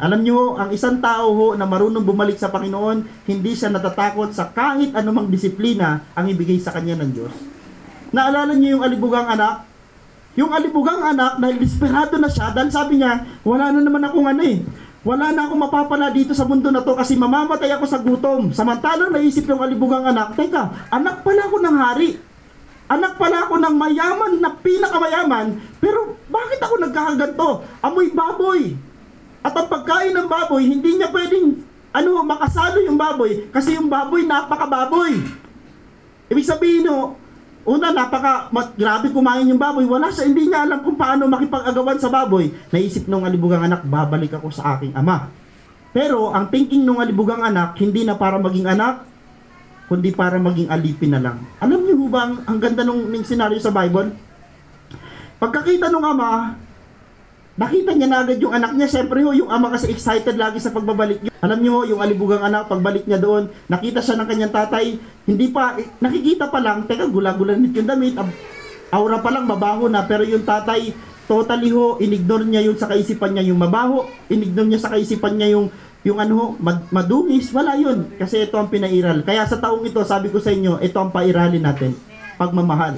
Alam nyo, ang isang tao ho na marunong bumalik sa Panginoon, hindi siya natatakot sa kahit anumang disiplina ang ibigay sa kanya ng Diyos. Naalala niyo yung alibugang anak? Yung alibugang anak, dahil desperado na siya, dahil sabi niya, wala na naman akong wala na akong mapapala dito sa mundo na to kasi mamamatay ako sa gutom. Samantalang naisip yung alibugang anak, teka, anak pala ako ng hari. Anak pala ako ng mayaman na pinakamayaman, pero bakit ako nagkakaganto? Amoy baboy. At ang pagkain ng baboy, hindi niya pwedeng makasalo yung baboy kasi yung baboy napakababoy. Ibig sabihin una, grabe kumain yung baboy. Hindi niya alam kung paano makipag-agawan sa baboy. Naisip nung alibugang anak, babalik ako sa aking ama. Pero ang thinking nung alibugang anak, hindi na para maging anak, kundi para maging alipin na lang. Alam niyo ba ang ganda nung senaryo sa Bible? Pagkakita nung ama, nakita niya na agad yung anak niya. Siyempre yung ama kasi excited lagi sa pagbabalik niya. Alam niyo yung alibugang anak, pagbalik niya doon, nakita siya ng kanyang tatay, nakikita pa lang, teka, gula-gulanit yung damit, aura pa lang, mabaho na, pero yung tatay, totally inignore niya yun sa kaisipan niya, yung mabaho, inignore niya sa kaisipan niya yung madungis, wala yun, kasi ito ang pinairal. Kaya sa taong ito, sabi ko sa inyo, ito ang pairalin natin, pagmamahal.